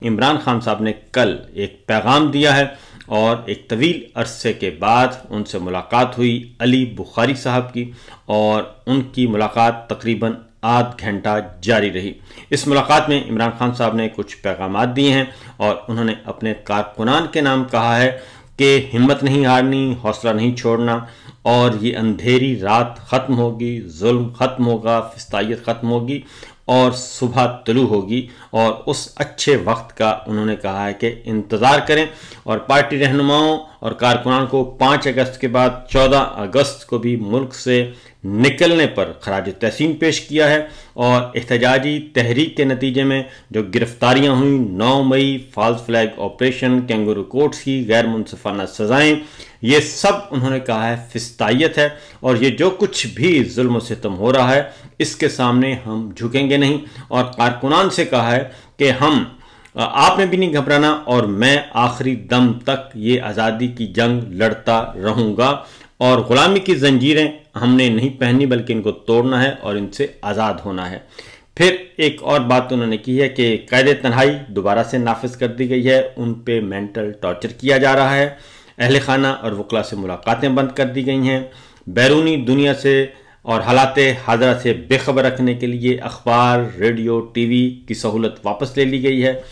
इमरान खान साहब ने कल एक पैगाम दिया है और एक तवील अरसे के बाद उनसे मुलाकात हुई अली बुखारी साहब की, और उनकी मुलाकात तकरीबन आध घंटा जारी रही। इस मुलाकात में इमरान खान साहब ने कुछ पैगाम दिए हैं और उन्होंने अपने कारकुनान के नाम कहा है कि हिम्मत नहीं हारनी, हौसला नहीं छोड़ना, और ये अंधेरी रात ख़त्म होगी, जुल्म ख़त्म होगा, फिस्तायत ख़त्म होगी और सुबह तुलू होगी। और उस अच्छे वक्त का उन्होंने कहा है कि इंतज़ार करें, और पार्टी रहनुमाओं और कारकुनान को 5 अगस्त के बाद 14 अगस्त को भी मुल्क से निकलने पर खराज तहसीन पेश किया है। और एहतजाजी तहरीक के नतीजे में जो गिरफ्तारियां हुई, 9 मई, false flag operation, kangaroo courts की गैर मुनसिफाना सजाएं, ये सब उन्होंने कहा है फिस्तायत है, और ये जो कुछ भी जुल्म और सितम हो रहा है इसके सामने हम झुकेंगे नहीं। और कारकुनान से कहा है कि आपने भी नहीं घबराना और मैं आखिरी दम तक ये आज़ादी की जंग लड़ता रहूँगा, और ग़ुलामी की जंजीरें हमने नहीं पहननी बल्कि इनको तोड़ना है और इनसे आज़ाद होना है। फिर एक और बात उन्होंने की है कि क़ैद तन्हाई दोबारा से नाफिज कर दी गई है, उन पे मेंटल टॉर्चर किया जा रहा है, अहले खाना और वकला से मुलाकातें बंद कर दी गई हैं, बैरूनी दुनिया से और हालात हाज़रा से बेखबर रखने के लिए अखबार, रेडियो, टीवी की सहूलत वापस ले ली गई है,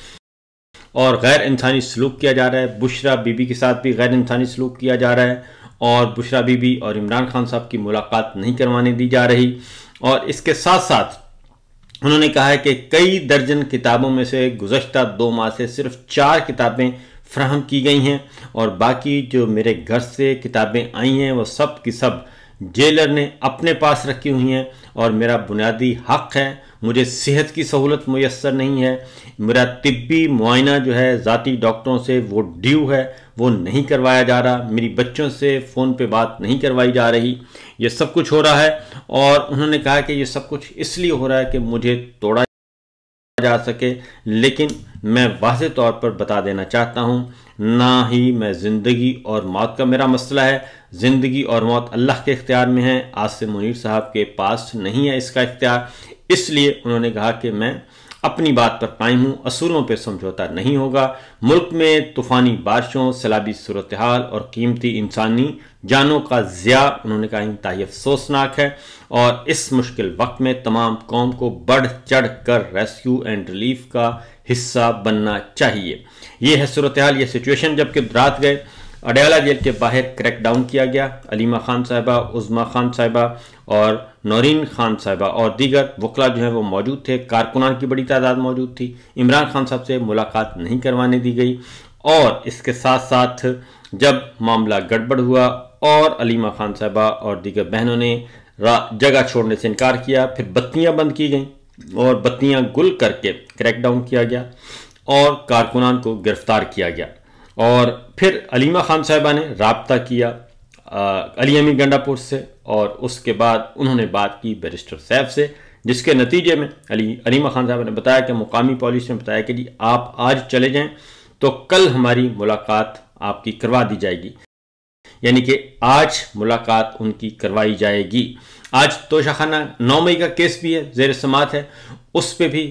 और गैर इंसानी सलूक किया जा रहा है। बुशरा बीबी के साथ भी गैर इंसानी सलूक किया जा रहा है, और बुशरा बीबी और इमरान खान साहब की मुलाकात नहीं करवाने दी जा रही। और इसके साथ साथ उन्होंने कहा है कि कई दर्जन किताबों में से गुज़श्ता 2 माह से सिर्फ 4 किताबें फ्राहम की गई हैं, और बाकी जो मेरे घर से किताबें आई हैं वो सब की सब जेलर ने अपने पास रखी हुई हैं, और मेरा बुनियादी हक़ है, मुझे सेहत की सहूलत मुयस्सर नहीं है, मेरा तिब्बी मुआयना जो है ज़ाती डॉक्टरों से वो ड्यू है, वो नहीं करवाया जा रहा, मेरी बच्चों से फ़ोन पे बात नहीं करवाई जा रही, ये सब कुछ हो रहा है। और उन्होंने कहा कि ये सब कुछ इसलिए हो रहा है कि मुझे तोड़ा जा सके, लेकिन मैं वाज़ेह तौर पर बता देना चाहता हूँ, ना ही मैं ज़िंदगी और मौत का मेरा मसला है, ज़िंदगी और मौत अल्लाह के इख्तियार में है, आसिम मुनीर साहब के पास नहीं है इसका इख्तियार। इसलिए उन्होंने कहा कि मैं अपनी बात पर कायम हूँ, असूलों पर समझौता नहीं होगा। मुल्क में तूफ़ानी बारिशों, सैलाबी सूरत हाल और कीमती इंसानी जानों का ज़िया उन्होंने कहा इंतहाई अफसोसनाक है, और इस मुश्किल वक्त में तमाम कौम को बढ़ चढ़ कर रेस्क्यू एंड रिलीफ का हिस्सा बनना चाहिए। ये है सूरत हाल, ये सिचुएशन। जबकि रात गए अडयाला जेल के बाहर क्रैकडाउन किया गया, अलीमा खान साहिबा, उज़मा खान साहिबा और नौरीन खान साहिबा और दीगर वकला जो हैं वो मौजूद थे, कारकुनान की बड़ी तादाद मौजूद थी। इमरान खान साहब से मुलाकात नहीं करवाने दी गई, और इसके साथ साथ जब मामला गड़बड़ हुआ और अलीमा खान साहिबा और दीगर बहनों ने जगह छोड़ने से इनकार किया, फिर बत्तियां बंद की गईं और बत्तियां गुल करके क्रैकडाउन किया गया और कारकुनान को गिरफ्तार किया गया। और फिर अलीमा खान साहिबा ने राब्ता किया अली अमीर गंडापुर से, और उसके बाद उन्होंने बात की बैरिस्टर सैफ से, जिसके नतीजे में अलीमा खान साहब ने बताया कि मुकामी पुलिस ने बताया कि जी आप आज चले जाएं तो कल हमारी मुलाकात आपकी करवा दी जाएगी, यानी कि आज मुलाकात उनकी करवाई जाएगी। आज तोशाखाना 9 मई का केस भी है, ज़ेर समाअत है, उस पे भी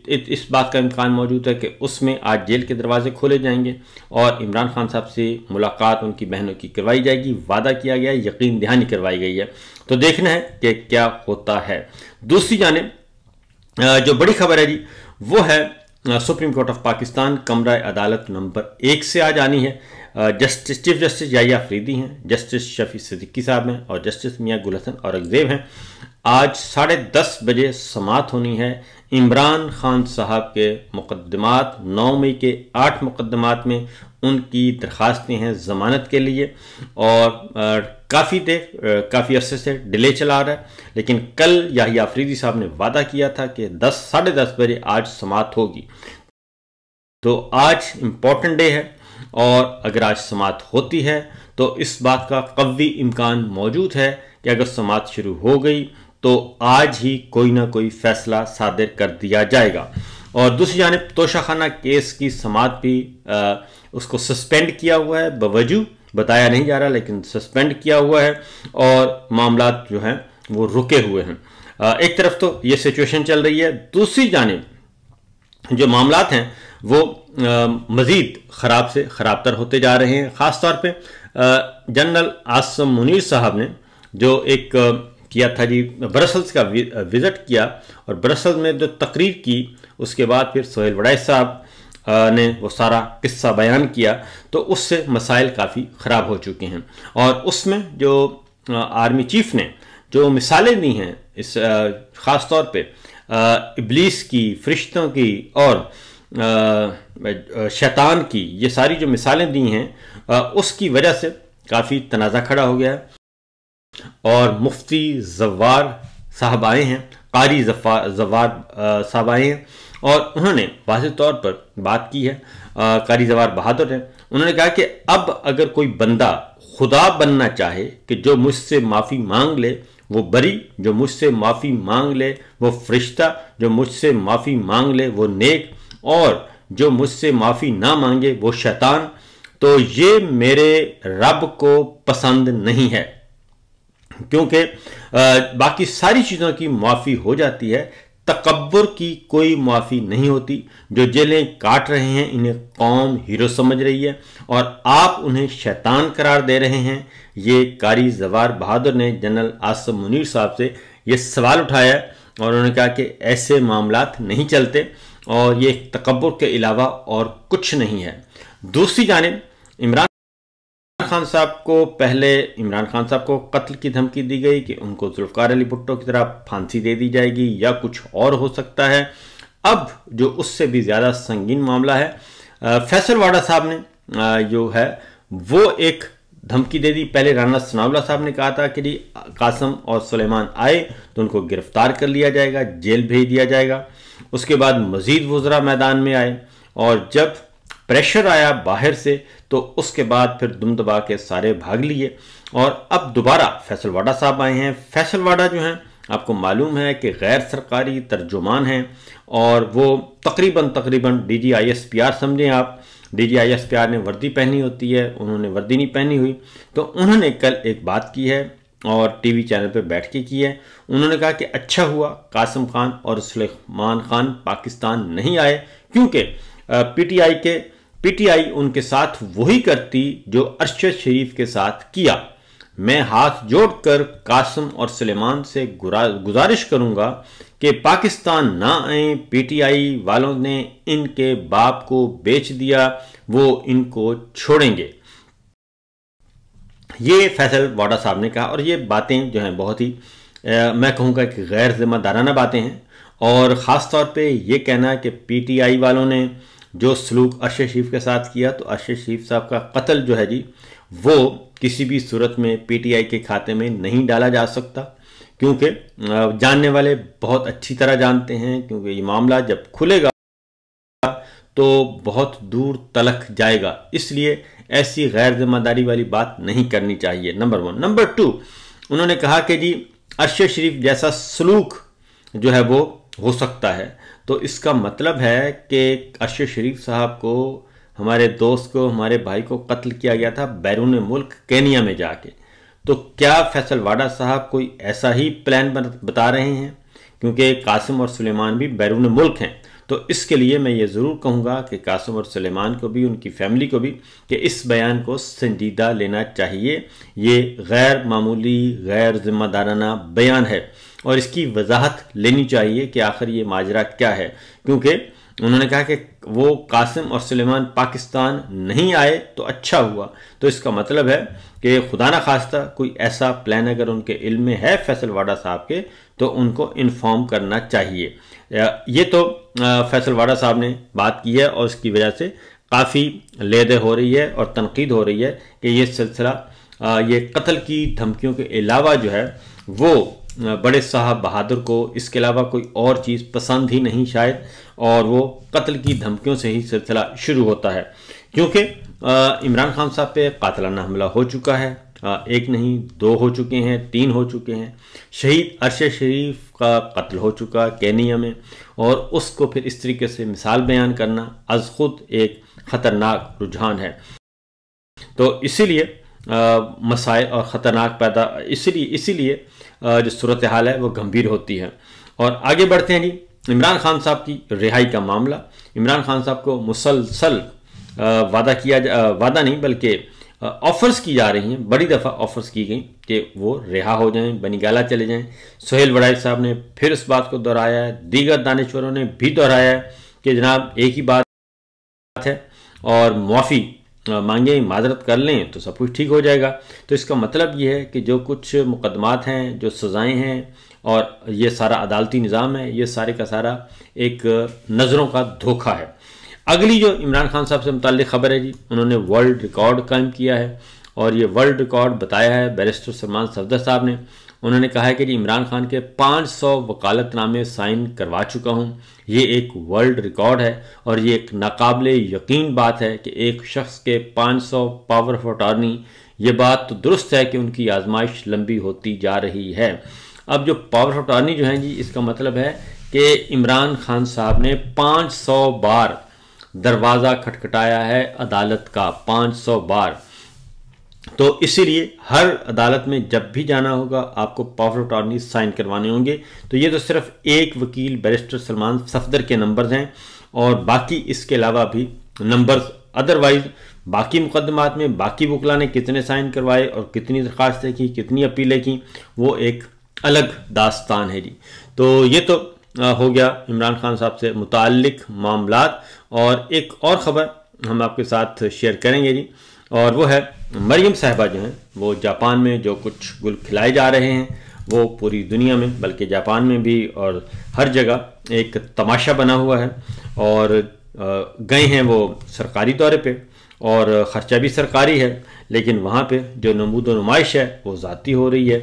इस बात का इम्कान मौजूद है कि उसमें आज जेल के दरवाजे खोले जाएंगे और इमरान खान साहब से मुलाकात उनकी बहनों की करवाई जाएगी। वादा किया गया, यकीन दहानी करवाई गई है, तो देखना है कि क्या होता है। दूसरी जानिब जो बड़ी खबर है जी वो है सुप्रीम कोर्ट ऑफ पाकिस्तान कमरा अदालत नंबर 1 से आज आनी है। चीफ जस्टिस याहिया अफरीदी हैं, जस्टिस शफी सिद्दीकी साहब हैं और जस्टिस मियां गुल हसन औरंगजेब हैं। आज 10:30 बजे समाअत होनी है। इमरान खान साहब के मुकदमात 9 मई के 8 मुकदमात में उनकी दरख्वास्तें हैं ज़मानत के लिए, और काफ़ी अरसे से डिले चला रहा है, लेकिन कल याहिया अफरीदी साहब ने वादा किया था कि 10-10:30 बजे आज समाअत होगी। तो आज इम्पॉर्टेंट डे है, और अगर आज समाअत होती है तो इस बात का कवी इम्कान मौजूद है कि अगर समाअत शुरू हो गई तो आज ही कोई ना कोई फैसला सादिर कर दिया जाएगा। और दूसरी जानिब तोशाखाना केस की समाअत भी उसको सस्पेंड किया हुआ है, बवजू बताया नहीं जा रहा लेकिन सस्पेंड किया हुआ है, और मामलात जो हैं वो रुके हुए हैं। एक तरफ तो ये सिचुएशन चल रही है, दूसरी जानिब जो मामलात हैं वो मज़ीद ख़राब से ख़राब तर होते जा रहे हैं। ख़ास तौर पे जनरल आसिम मुनीर साहब ने जो एक किया था जी, ब्रसल्स का विज़िट किया और ब्रसल्स में जो तकरीर की, उसके बाद फिर सोहेल वड़ैच साहब ने वो सारा किस्सा बयान किया, तो उससे मसाइल काफ़ी ख़राब हो चुके हैं। और उसमें जो आर्मी चीफ ने जो मिसालें दी हैं इस ख़ास तौर पे इब्लीस की, फरिश्तों की और शैतान की, ये सारी जो मिसालें दी हैं उसकी वजह से काफ़ी तनाज़ा खड़ा हो गया है। और मुफ्ती जव्वार साहब आए हैं, कारी जव्वार साहब आए हैं और उन्होंने वाज़ेह तौर पर बात की है। कारी जव्वार बहादुर हैं, उन्होंने कहा कि अब अगर कोई बंदा खुदा बनना चाहे कि जो मुझसे माफ़ी मांग ले वो बरी, जो मुझसे माफ़ी मांग ले वो फरिश्ता, जो मुझसे माफ़ी मांग ले वो नेक, और जो मुझसे माफ़ी ना मांगे वो शैतान, तो ये मेरे रब को पसंद नहीं है। क्योंकि बाकी सारी चीज़ों की माफ़ी हो जाती है, तकब्बुर की कोई माफ़ी नहीं होती। जो जेलें काट रहे हैं इन्हें कौम हीरो समझ रही है और आप उन्हें शैतान करार दे रहे हैं। ये कारी जव्वार बहादुर ने जनरल आसिम मुनीर साहब से ये सवाल उठाया और उन्होंने कहा कि ऐसे मामलात नहीं चलते और ये तकब्बुर के अलावा और कुछ नहीं है। दूसरी जानिब इमरान खान साहब को, पहले इमरान खान साहब को कत्ल की धमकी दी गई कि उनको जुल्फ़िकार अली भुट्टो की तरह फांसी दे दी जाएगी या कुछ और हो सकता है। अब जो उससे भी ज़्यादा संगीन मामला है, फैसल वाडा साहब ने जो है वो एक धमकी दे दी। पहले राना सनाउल्लाह साहब ने कहा था कि जी कासिम और सुलेमान आए तो उनको गिरफ्तार कर लिया जाएगा, जेल भेज दिया जाएगा। उसके बाद मज़ीद वज़रा मैदान में आए और जब प्रेशर आया बाहर से तो उसके बाद फिर दुम दबा के सारे भाग लिए और अब दोबारा फैसल वाडा साहब आए हैं। फैसल वाडा जो हैं आपको मालूम है कि गैर सरकारी तर्जुमान हैं और वो तकरीबन DGISPR समझें आप, DGISPR ने वर्दी पहनी होती है, उन्होंने वर्दी नहीं पहनी हुई। तो उन्होंने कल एक बात की है और टीवी चैनल पे बैठ के की है। उन्होंने कहा कि अच्छा हुआ कासिम खान और सुलेमान खान पाकिस्तान नहीं आए, क्योंकि PTI उनके साथ वही करती जो अरशद शरीफ के साथ किया। मैं हाथ जोड़कर कासिम और सुलेमान से गुजारिश करूंगा कि पाकिस्तान ना आए। PTI वालों ने इनके बाप को बेच दिया, वो इनको छोड़ेंगे। ये फैसल वाडा साहब ने कहा और ये बातें जो हैं बहुत ही मैं कहूँगा कि गैर जिम्मेदाराना बातें हैं। और ख़ास तौर पे ये कहना कि PTI वालों ने जो सलूक अरशद शरीफ के साथ किया, तो अरशद शरीफ साहब का कत्ल जो है जी वो किसी भी सूरत में PTI के खाते में नहीं डाला जा सकता, क्योंकि जानने वाले बहुत अच्छी तरह जानते हैं, क्योंकि ये मामला जब खुलेगा तो बहुत दूर तलक जाएगा। इसलिए ऐसी गैर जिम्मेदारी वाली बात नहीं करनी चाहिए, नंबर 1। नंबर 2, उन्होंने कहा कि जी अरशद शरीफ जैसा सलूक जो है वो हो सकता है, तो इसका मतलब है कि अरशद शरीफ साहब को, हमारे दोस्त को, हमारे भाई को कत्ल किया गया था बैरून मुल्क केनिया में जाके। तो क्या फैसल वाडा साहब कोई ऐसा ही प्लान बता रहे हैं, क्योंकि कासिम और सुलेमान भी बैरून मुल्क हैं। तो इसके लिए मैं ये ज़रूर कहूँगा कि कासिम और सुलेमान को भी, उनकी फैमिली को भी, कि इस बयान को संजीदा लेना चाहिए। ये गैर मामूली, गैर जिम्मेदाराना बयान है और इसकी वजाहत लेनी चाहिए कि आखिर ये माजरा क्या है, क्योंकि उन्होंने कहा कि वो कासिम और सुलेमान पाकिस्तान नहीं आए तो अच्छा हुआ। तो इसका मतलब है कि खुदा ना खास्ता कोई ऐसा प्लान अगर उनके इल्म में है फैसल वाडा साहब के, तो उनको इन्फॉर्म करना चाहिए। ये तो फैसल वाडा साहब ने बात की है और इसकी वजह से काफ़ी लेदे हो रही है और तनकीद हो रही है कि ये सिलसिला, ये कत्ल की धमकियों के अलावा जो है वो बड़े साहब बहादुर को इसके अलावा कोई और चीज़ पसंद ही नहीं शायद, और वो कत्ल की धमकियों से ही सिलसिला शुरू होता है। क्योंकि इमरान खान साहब पे कातलाना हमला हो चुका है, एक नहीं 2 हो चुके हैं, 3 हो चुके हैं। शहीद अरशद शरीफ का कत्ल हो चुका केनिया में, और उसको फिर इस तरीके से मिसाल बयान करना अज खुद एक ख़तरनाक रुझान है। तो इसीलिए मसाइल और ख़तरनाक इसीलिए जो सूरत हाल है वो गंभीर होती है। और आगे बढ़ते हैं जी, इमरान खान साहब की रिहाई का मामला। इमरान खान साहब को मुसलसल वादा नहीं बल्कि ऑफर्स की जा रही हैं, बड़ी दफ़ा ऑफर्स की गई कि वो रिहा हो जाएं, बनीगाला चले जाएं। सोहेल वड़ाई साहब ने फिर इस बात को दोहराया है, दीगर दानिश्वरों ने भी दोहराया है कि जनाब एक ही बात है और मुआफ़ी मांगे, माजरत कर लें तो सब कुछ ठीक हो जाएगा। तो इसका मतलब ये है कि जो कुछ मुकदमात हैं, जो सज़ाएँ हैं और ये सारा अदालती निज़ाम है, ये सारे का सारा एक नज़रों का धोखा है। अगली जो इमरान खान साहब से मुताल्लिक़ ख़बर है जी, उन्होंने वर्ल्ड रिकॉर्ड कायम किया है और ये वर्ल्ड रिकॉर्ड बताया है बैरिस्टर सलमान सफदर साहब ने। उन्होंने कहा है कि जी इमरान खान के 500 वकालतनामे साइन करवा चुका हूँ। ये एक वर्ल्ड रिकॉर्ड है और ये एक नाकाबिले यकीन बात है कि एक शख्स के 500 पावर ऑफ अटॉर्नी, ये बात तो दुरुस्त है कि उनकी आजमाइश लंबी होती जा रही है। अब जो पावर ऑफ अटॉर्नी जो है जी, इसका मतलब है कि इमरान खान साहब ने 500 बार दरवाज़ा खटखटाया है अदालत का, 500 बार। तो इसीलिए हर अदालत में जब भी जाना होगा आपको पावर ऑफ अटॉर्नी साइन करवाने होंगे। तो ये तो सिर्फ एक वकील बैरिस्टर सलमान सफदर के नंबर्स हैं और बाकी इसके अलावा भी नंबर्स, अदरवाइज बाकी मुकदमात में बाकी वकला ने कितने साइन करवाए और कितनी दरख्वास्तें की, कितनी अपीलें की, वो एक अलग दास्तान है जी। तो ये तो हो गया इमरान खान साहब से मुताल्लिक मामलात। और एक और ख़बर हम आपके साथ शेयर करेंगे जी, और वो है मरियम साहिबा जो हैं वो जापान में जो कुछ गुल खिलाए जा रहे हैं वो पूरी दुनिया में बल्कि जापान में भी और हर जगह एक तमाशा बना हुआ है। और गए हैं वो सरकारी दौरे पे और ख़र्चा भी सरकारी है, लेकिन वहाँ पे जो नमूद व नुमाइश है वो ज़ाती हो रही है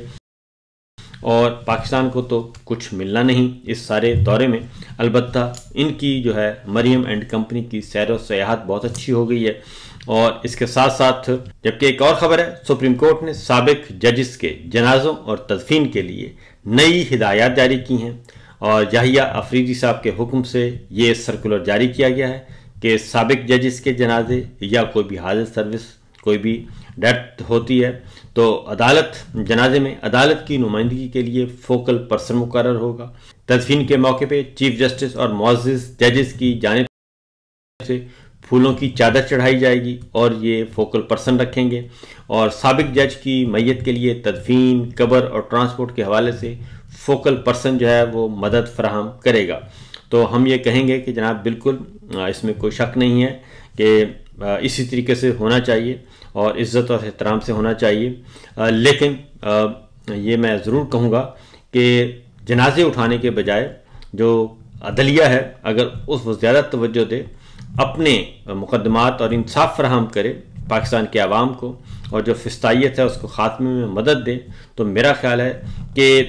और पाकिस्तान को तो कुछ मिलना नहीं इस सारे दौरे में। अलबत्ता इनकी जो है मरियम एंड कंपनी की सैर व सयाहत बहुत अच्छी हो गई है। और इसके साथ साथ जबकि एक और ख़बर है, सुप्रीम कोर्ट ने साबिक जजिस के जनाजों और तदफीन के लिए नई हिदायत जारी की हैं और याहिया अफरीदी साहब के हुक्म से ये सर्कुलर जारी किया गया है कि साबिक जजिस के जनाजे या कोई भी हाजिर सर्विस, कोई भी डेथ होती है तो अदालत जनाजे में अदालत की नुमाइंदगी के लिए फोकल पर्सन मुकर्रर होगा। तदफीन के मौके पे चीफ जस्टिस और मुअज़्ज़िज़ जजेस की जानिब से फूलों की चादर चढ़ाई जाएगी और ये फोकल पर्सन रखेंगे और साबिक जज की मैयत के लिए तदफीन, कब्र और ट्रांसपोर्ट के हवाले से फोकल पर्सन जो है वो मदद फराहम करेगा। तो हम ये कहेंगे कि जनाब बिल्कुल इसमें कोई शक नहीं है कि इसी तरीके से होना चाहिए और इज़्ज़त और एहतराम से होना चाहिए। लेकिन ये मैं ज़रूर कहूँगा कि जनाजे उठाने के बजाय जो अदलिया है अगर उस ज़्यादा तवज्जो दे, अपने मुकदमात और इंसाफ फराहम करे पाकिस्तान के आवाम को और जो फिस्तायत है उसको ख़ात्मे में मदद दे, तो मेरा ख्याल है कि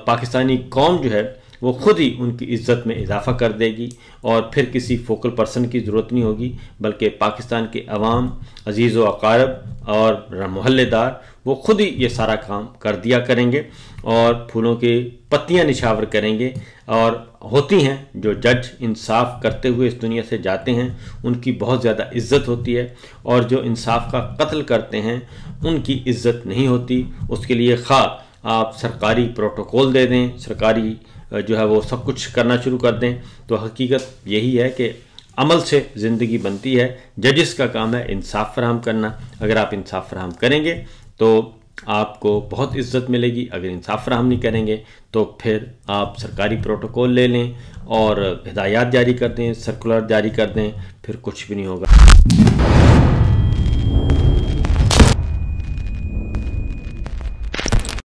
पाकिस्तानी कौम जो है वो खुद ही उनकी इज़्ज़त में इजाफ़ा कर देगी और फिर किसी फोकल पर्सन की ज़रूरत नहीं होगी, बल्कि पाकिस्तान के अवाम, अजीज़ व अक़ारब और मोहल्लेदार वो खुद ही ये सारा काम कर दिया करेंगे और फूलों की पत्तियां निछावर करेंगे। और होती हैं जो जज इंसाफ करते हुए इस दुनिया से जाते हैं उनकी बहुत ज़्यादा इज़्ज़त होती है और जो इंसाफ का कत्ल करते हैं उनकी इज़्ज़त नहीं होती। उसके लिए खा आप सरकारी प्रोटोकॉल दे दें, सरकारी जो है वो सब कुछ करना शुरू कर दें, तो हकीकत यही है कि अमल से ज़िंदगी बनती है। जजिस का काम है इंसाफ फराहम करना। अगर आप इंसाफ फराहम करेंगे तो आपको बहुत इज़्ज़त मिलेगी, अगर इंसाफ फराहम नहीं करेंगे तो फिर आप सरकारी प्रोटोकॉल ले लें और हिदायत जारी कर दें, सर्कुलर जारी कर दें, फिर कुछ भी नहीं होगा।